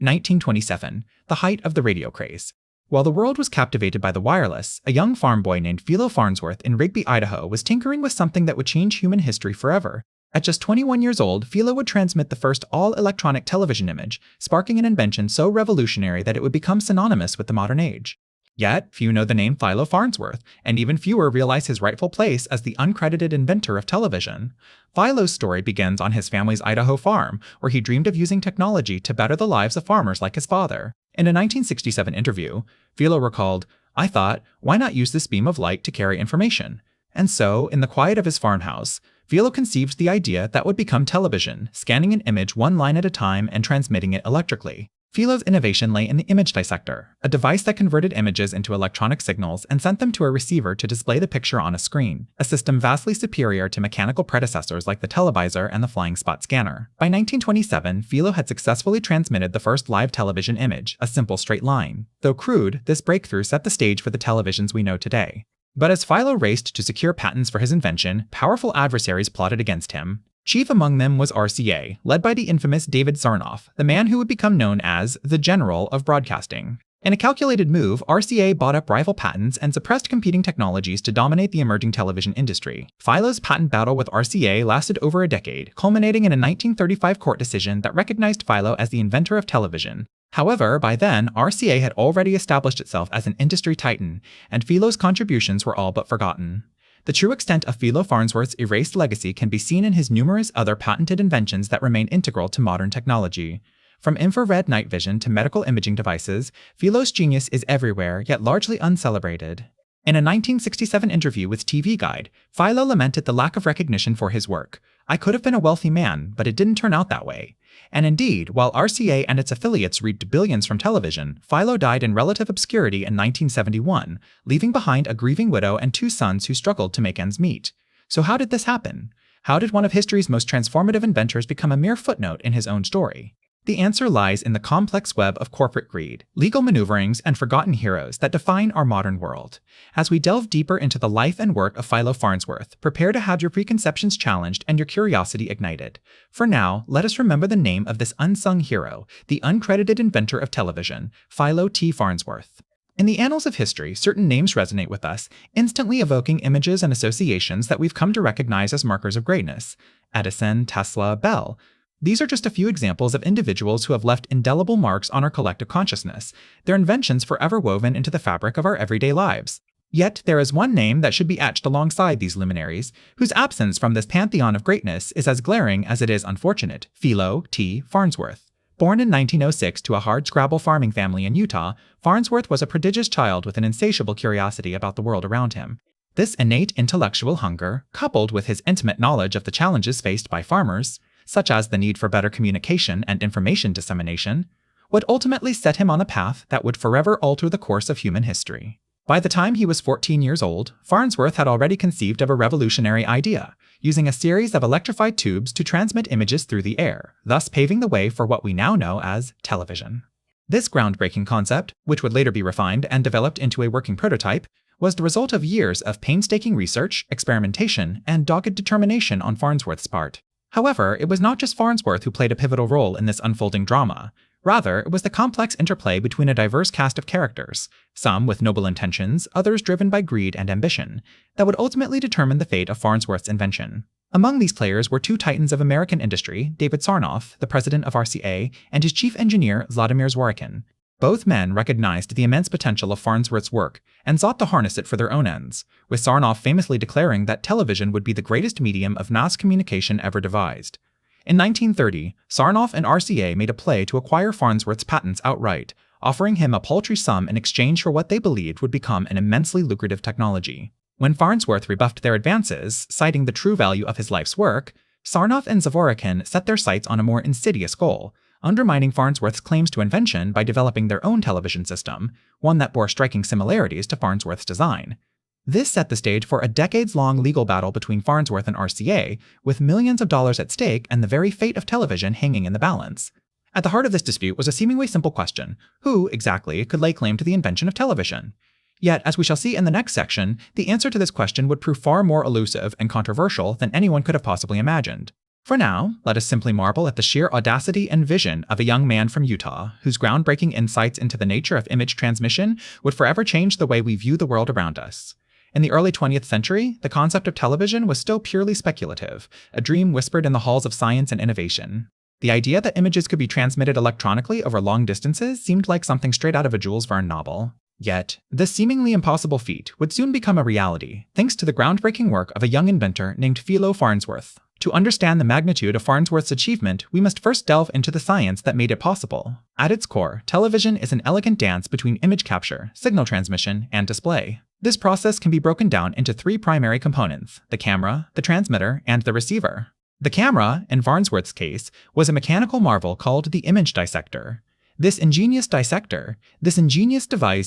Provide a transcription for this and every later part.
1927, the height of the radio craze. While the world was captivated by the wireless, a young farm boy named Philo Farnsworth in Rigby, Idaho was tinkering with something that would change human history forever. At just 21 years old, Philo would transmit the first all-electronic television image, sparking an invention so revolutionary that it would become synonymous with the modern age. Yet, few know the name Philo Farnsworth, and even fewer realize his rightful place as the uncredited inventor of television. Philo's story begins on his family's Idaho farm, where he dreamed of using technology to better the lives of farmers like his father. In a 1967 interview, Philo recalled, "I thought, why not use this beam of light to carry information?" And so, in the quiet of his farmhouse, Philo conceived the idea that would become television, scanning an image one line at a time and transmitting it electrically. Philo's innovation lay in the image dissector, a device that converted images into electronic signals and sent them to a receiver to display the picture on a screen, a system vastly superior to mechanical predecessors like the televisor and the flying spot scanner. By 1927, Philo had successfully transmitted the first live television image, a simple straight line. Though crude, this breakthrough set the stage for the televisions we know today. But as Philo raced to secure patents for his invention, powerful adversaries plotted against him. Chief among them was RCA, led by the infamous David Sarnoff, the man who would become known as the General of Broadcasting. In a calculated move, RCA bought up rival patents and suppressed competing technologies to dominate the emerging television industry. Philo's patent battle with RCA lasted over a decade, culminating in a 1935 court decision that recognized Philo as the inventor of television. However, by then, RCA had already established itself as an industry titan, and Philo's contributions were all but forgotten. The true extent of Philo Farnsworth's erased legacy can be seen in his numerous other patented inventions that remain integral to modern technology. From infrared night vision to medical imaging devices, Philo's genius is everywhere, yet largely uncelebrated. In a 1967 interview with TV Guide, Philo lamented the lack of recognition for his work. "I could have been a wealthy man, but it didn't turn out that way." And indeed, while RCA and its affiliates reaped billions from television, Philo died in relative obscurity in 1971, leaving behind a grieving widow and two sons who struggled to make ends meet. So how did this happen? How did one of history's most transformative inventors become a mere footnote in his own story? The answer lies in the complex web of corporate greed, legal maneuverings, and forgotten heroes that define our modern world. As we delve deeper into the life and work of Philo Farnsworth, prepare to have your preconceptions challenged and your curiosity ignited. For now, let us remember the name of this unsung hero, the uncredited inventor of television, Philo T. Farnsworth. In the annals of history, certain names resonate with us, instantly evoking images and associations that we've come to recognize as markers of greatness. Edison, Tesla, Bell. These are just a few examples of individuals who have left indelible marks on our collective consciousness, their inventions forever woven into the fabric of our everyday lives. Yet there is one name that should be etched alongside these luminaries, whose absence from this pantheon of greatness is as glaring as it is unfortunate: Philo T. Farnsworth. Born in 1906 to a hardscrabble farming family in Utah, Farnsworth was a prodigious child with an insatiable curiosity about the world around him. This innate intellectual hunger, coupled with his intimate knowledge of the challenges faced by farmers, such as the need for better communication and information dissemination, would ultimately set him on a path that would forever alter the course of human history. By the time he was 14 years old, Farnsworth had already conceived of a revolutionary idea, using a series of electrified tubes to transmit images through the air, thus paving the way for what we now know as television. This groundbreaking concept, which would later be refined and developed into a working prototype, was the result of years of painstaking research, experimentation, and dogged determination on Farnsworth's part. However, it was not just Farnsworth who played a pivotal role in this unfolding drama. Rather, it was the complex interplay between a diverse cast of characters, some with noble intentions, others driven by greed and ambition, that would ultimately determine the fate of Farnsworth's invention. Among these players were two titans of American industry, David Sarnoff, the president of RCA, and his chief engineer, Vladimir Zworykin. Both men recognized the immense potential of Farnsworth's work and sought to harness it for their own ends, with Sarnoff famously declaring that television would be the greatest medium of mass communication ever devised. In 1930, Sarnoff and RCA made a play to acquire Farnsworth's patents outright, offering him a paltry sum in exchange for what they believed would become an immensely lucrative technology. When Farnsworth rebuffed their advances, citing the true value of his life's work, Sarnoff and Zworykin set their sights on a more insidious goal: undermining Farnsworth's claims to invention by developing their own television system, one that bore striking similarities to Farnsworth's design. This set the stage for a decades-long legal battle between Farnsworth and RCA, with millions of dollars at stake and the very fate of television hanging in the balance. At the heart of this dispute was a seemingly simple question: who, exactly, could lay claim to the invention of television? Yet, as we shall see in the next section, the answer to this question would prove far more elusive and controversial than anyone could have possibly imagined. For now, let us simply marvel at the sheer audacity and vision of a young man from Utah, whose groundbreaking insights into the nature of image transmission would forever change the way we view the world around us. In the early 20th century, the concept of television was still purely speculative, a dream whispered in the halls of science and innovation. The idea that images could be transmitted electronically over long distances seemed like something straight out of a Jules Verne novel. Yet, this seemingly impossible feat would soon become a reality, thanks to the groundbreaking work of a young inventor named Philo Farnsworth. To understand the magnitude of Farnsworth's achievement, we must first delve into the science that made it possible. At its core, television is an elegant dance between image capture, signal transmission, and display. This process can be broken down into three primary components: the camera, the transmitter, and the receiver. The camera, in Farnsworth's case, was a mechanical marvel called the image dissector. This ingenious device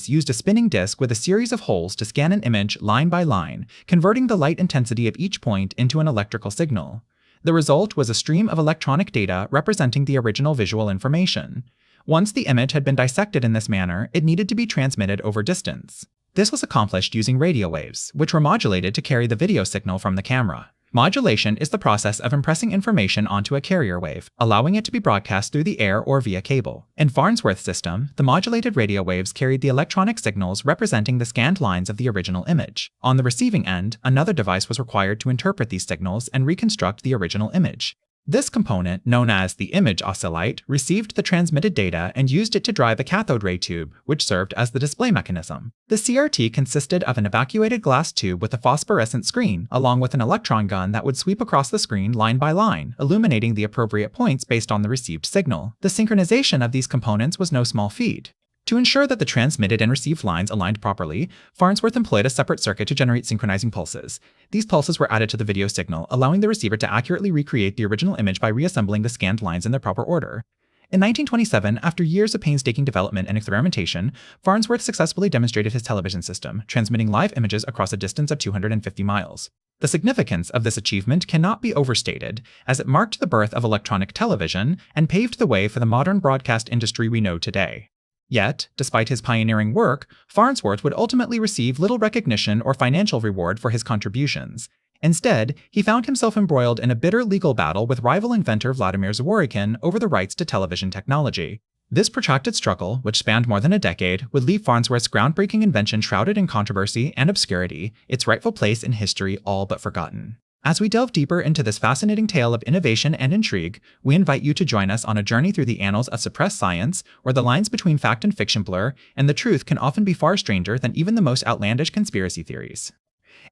used a spinning disc with a series of holes to scan an image line by line, converting the light intensity of each point into an electrical signal. The result was a stream of electronic data representing the original visual information. Once the image had been dissected in this manner, it needed to be transmitted over distance. This was accomplished using radio waves, which were modulated to carry the video signal from the camera. Modulation is the process of impressing information onto a carrier wave, allowing it to be broadcast through the air or via cable. In Farnsworth's system, the modulated radio waves carried the electronic signals representing the scanned lines of the original image. On the receiving end, another device was required to interpret these signals and reconstruct the original image. This component, known as the image oscillite, received the transmitted data and used it to drive a cathode ray tube, which served as the display mechanism. The CRT consisted of an evacuated glass tube with a phosphorescent screen, along with an electron gun that would sweep across the screen line by line, illuminating the appropriate points based on the received signal. The synchronization of these components was no small feat. To ensure that the transmitted and received lines aligned properly, Farnsworth employed a separate circuit to generate synchronizing pulses. These pulses were added to the video signal, allowing the receiver to accurately recreate the original image by reassembling the scanned lines in their proper order. In 1927, after years of painstaking development and experimentation, Farnsworth successfully demonstrated his television system, transmitting live images across a distance of 250 miles. The significance of this achievement cannot be overstated, as it marked the birth of electronic television and paved the way for the modern broadcast industry we know today. Yet, despite his pioneering work, Farnsworth would ultimately receive little recognition or financial reward for his contributions. Instead, he found himself embroiled in a bitter legal battle with rival inventor Vladimir Zworykin over the rights to television technology. This protracted struggle, which spanned more than a decade, would leave Farnsworth's groundbreaking invention shrouded in controversy and obscurity, its rightful place in history all but forgotten. As we delve deeper into this fascinating tale of innovation and intrigue, we invite you to join us on a journey through the annals of suppressed science, where the lines between fact and fiction blur, and the truth can often be far stranger than even the most outlandish conspiracy theories.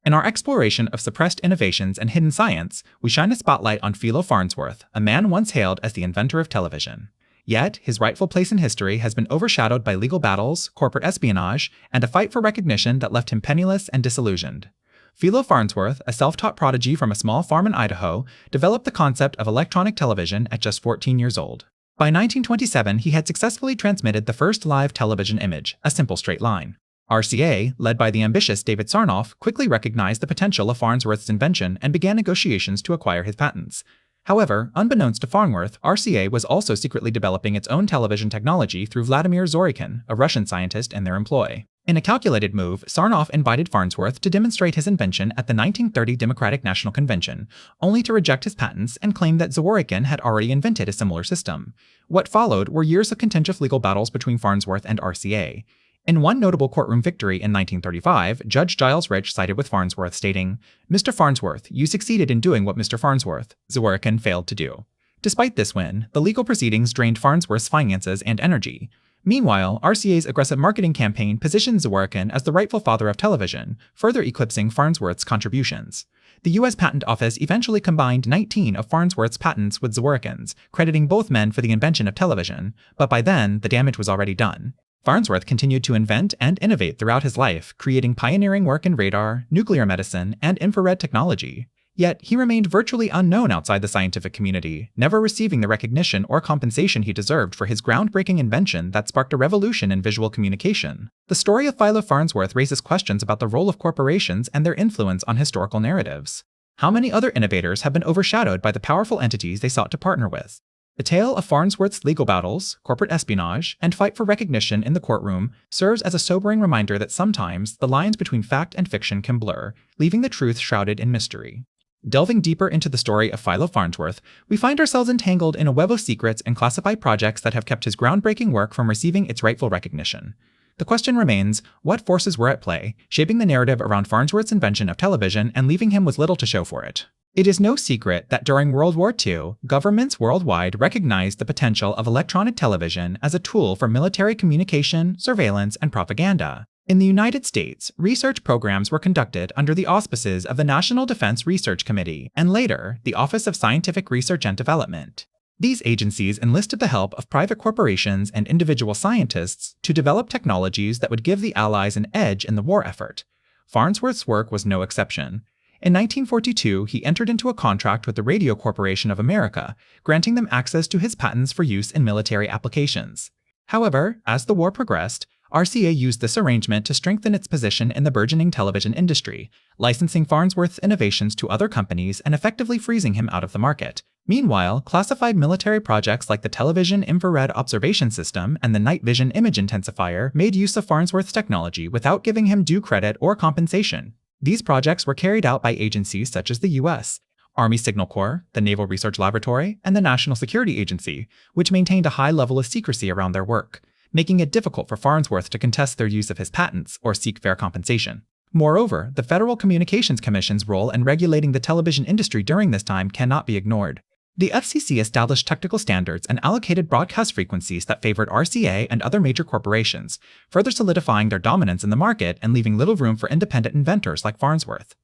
In our exploration of suppressed innovations and hidden science, we shine a spotlight on Philo Farnsworth, a man once hailed as the inventor of television. Yet, his rightful place in history has been overshadowed by legal battles, corporate espionage, and a fight for recognition that left him penniless and disillusioned. Philo Farnsworth, a self-taught prodigy from a small farm in Idaho, developed the concept of electronic television at just 14 years old. By 1927, he had successfully transmitted the first live television image, a simple straight line. RCA, led by the ambitious David Sarnoff, quickly recognized the potential of Farnsworth's invention and began negotiations to acquire his patents. However, unbeknownst to Farnsworth, RCA was also secretly developing its own television technology through Vladimir Zworykin, a Russian scientist in their employ. In a calculated move, Sarnoff invited Farnsworth to demonstrate his invention at the 1930 Democratic National Convention, only to reject his patents and claim that Zworykin had already invented a similar system. What followed were years of contentious legal battles between Farnsworth and RCA. In one notable courtroom victory in 1935, Judge Giles Rich sided with Farnsworth, stating, "Mr. Farnsworth, you succeeded in doing what Mr. Farnsworth, Zworykin, failed to do." Despite this win, the legal proceedings drained Farnsworth's finances and energy. Meanwhile, RCA's aggressive marketing campaign positioned Zworykin as the rightful father of television, further eclipsing Farnsworth's contributions. The U.S. Patent Office eventually combined 19 of Farnsworth's patents with Zworykin's, crediting both men for the invention of television, but by then, the damage was already done. Farnsworth continued to invent and innovate throughout his life, creating pioneering work in radar, nuclear medicine, and infrared technology. Yet, he remained virtually unknown outside the scientific community, never receiving the recognition or compensation he deserved for his groundbreaking invention that sparked a revolution in visual communication. The story of Philo Farnsworth raises questions about the role of corporations and their influence on historical narratives. How many other innovators have been overshadowed by the powerful entities they sought to partner with? The tale of Farnsworth's legal battles, corporate espionage, and fight for recognition in the courtroom serves as a sobering reminder that sometimes the lines between fact and fiction can blur, leaving the truth shrouded in mystery. Delving deeper into the story of Philo Farnsworth, we find ourselves entangled in a web of secrets and classified projects that have kept his groundbreaking work from receiving its rightful recognition. The question remains, what forces were at play, shaping the narrative around Farnsworth's invention of television and leaving him with little to show for it? It is no secret that during World War II, governments worldwide recognized the potential of electronic television as a tool for military communication, surveillance, and propaganda. In the United States, research programs were conducted under the auspices of the National Defense Research Committee and later, the Office of Scientific Research and Development. These agencies enlisted the help of private corporations and individual scientists to develop technologies that would give the Allies an edge in the war effort. Farnsworth's work was no exception. In 1942, he entered into a contract with the Radio Corporation of America, granting them access to his patents for use in military applications. However, as the war progressed, RCA used this arrangement to strengthen its position in the burgeoning television industry, licensing Farnsworth's innovations to other companies and effectively freezing him out of the market. Meanwhile, classified military projects like the Television Infrared Observation System and the Night Vision Image Intensifier made use of Farnsworth's technology without giving him due credit or compensation. These projects were carried out by agencies such as the U.S. Army Signal Corps, the Naval Research Laboratory, and the National Security Agency, which maintained a high level of secrecy around their work, making it difficult for Farnsworth to contest their use of his patents or seek fair compensation. Moreover, the Federal Communications Commission's role in regulating the television industry during this time cannot be ignored. The FCC established technical standards and allocated broadcast frequencies that favored RCA and other major corporations, further solidifying their dominance in the market and leaving little room for independent inventors like Farnsworth.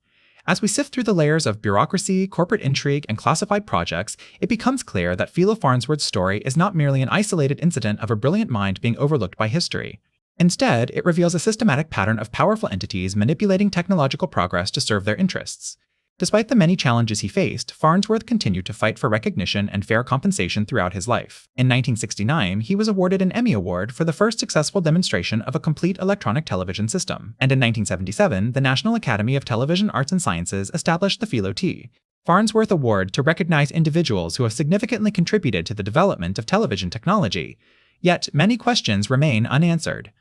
As we sift through the layers of bureaucracy, corporate intrigue, and classified projects, it becomes clear that Philo Farnsworth's story is not merely an isolated incident of a brilliant mind being overlooked by history. Instead, it reveals a systematic pattern of powerful entities manipulating technological progress to serve their interests. Despite the many challenges he faced, Farnsworth continued to fight for recognition and fair compensation throughout his life. In 1969, he was awarded an Emmy Award for the first successful demonstration of a complete electronic television system, and in 1977, the National Academy of Television Arts and Sciences established the Philo T. Farnsworth Award to recognize individuals who have significantly contributed to the development of television technology. Yet, many questions remain unanswered.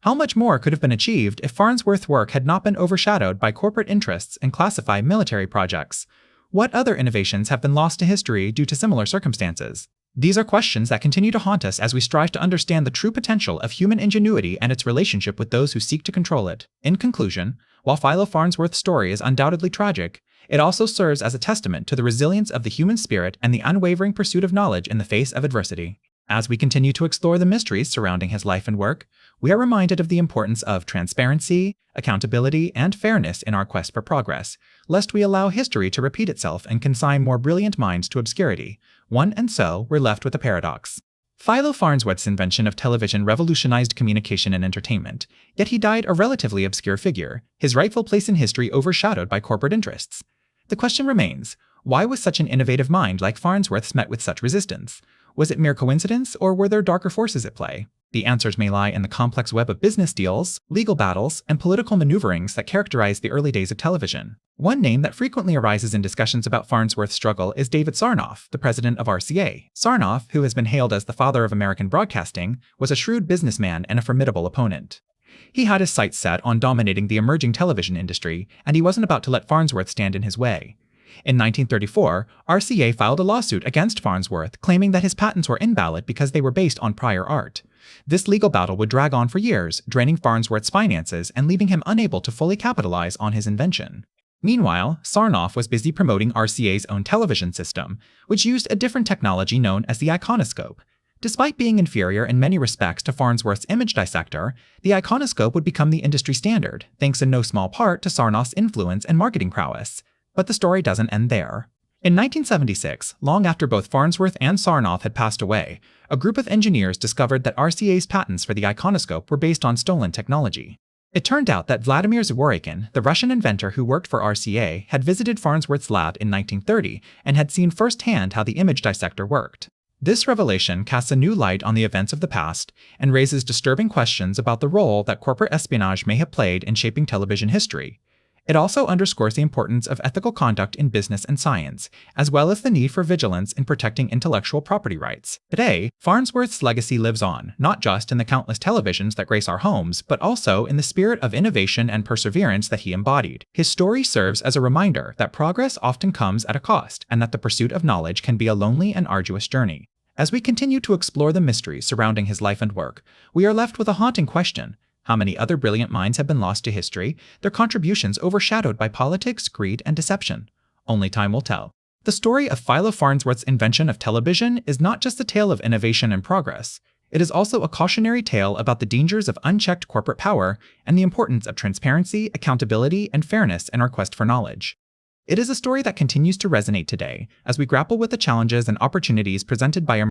How much more could have been achieved if Farnsworth's work had not been overshadowed by corporate interests and classified military projects? What other innovations have been lost to history due to similar circumstances? These are questions that continue to haunt us as we strive to understand the true potential of human ingenuity and its relationship with those who seek to control it. In conclusion, while Philo Farnsworth's story is undoubtedly tragic, it also serves as a testament to the resilience of the human spirit and the unwavering pursuit of knowledge in the face of adversity. As we continue to explore the mysteries surrounding his life and work, we are reminded of the importance of transparency, accountability, and fairness in our quest for progress, lest we allow history to repeat itself and consign more brilliant minds to obscurity. And so we're left with a paradox. Philo Farnsworth's invention of television revolutionized communication and entertainment, yet he died a relatively obscure figure, his rightful place in history overshadowed by corporate interests. The question remains, why was such an innovative mind like Farnsworth's met with such resistance? Was it mere coincidence, or were there darker forces at play? The answers may lie in the complex web of business deals, legal battles, and political maneuverings that characterized the early days of television. One name that frequently arises in discussions about Farnsworth's struggle is David Sarnoff, the president of RCA. Sarnoff, who has been hailed as the father of American broadcasting, was a shrewd businessman and a formidable opponent. He had his sights set on dominating the emerging television industry, and he wasn't about to let Farnsworth stand in his way. In 1934, RCA filed a lawsuit against Farnsworth, claiming that his patents were invalid because they were based on prior art. This legal battle would drag on for years, draining Farnsworth's finances and leaving him unable to fully capitalize on his invention. Meanwhile, Sarnoff was busy promoting RCA's own television system, which used a different technology known as the iconoscope. Despite being inferior in many respects to Farnsworth's image dissector, the iconoscope would become the industry standard, thanks in no small part to Sarnoff's influence and marketing prowess. But the story doesn't end there. In 1976, long after both Farnsworth and Sarnoff had passed away, a group of engineers discovered that RCA's patents for the iconoscope were based on stolen technology. It turned out that Vladimir Zworykin, the Russian inventor who worked for RCA, had visited Farnsworth's lab in 1930 and had seen firsthand how the image dissector worked. This revelation casts a new light on the events of the past and raises disturbing questions about the role that corporate espionage may have played in shaping television history. It also underscores the importance of ethical conduct in business and science, as well as the need for vigilance in protecting intellectual property rights. Today, Farnsworth's legacy lives on, not just in the countless televisions that grace our homes, but also in the spirit of innovation and perseverance that he embodied. His story serves as a reminder that progress often comes at a cost, and that the pursuit of knowledge can be a lonely and arduous journey. As we continue to explore the mysteries surrounding his life and work, we are left with a haunting question. How many other brilliant minds have been lost to history, their contributions overshadowed by politics, greed, and deception? Only time will tell. The story of Philo Farnsworth's invention of television is not just a tale of innovation and progress. It is also a cautionary tale about the dangers of unchecked corporate power and the importance of transparency, accountability, and fairness in our quest for knowledge. It is a story that continues to resonate today as we grapple with the challenges and opportunities presented by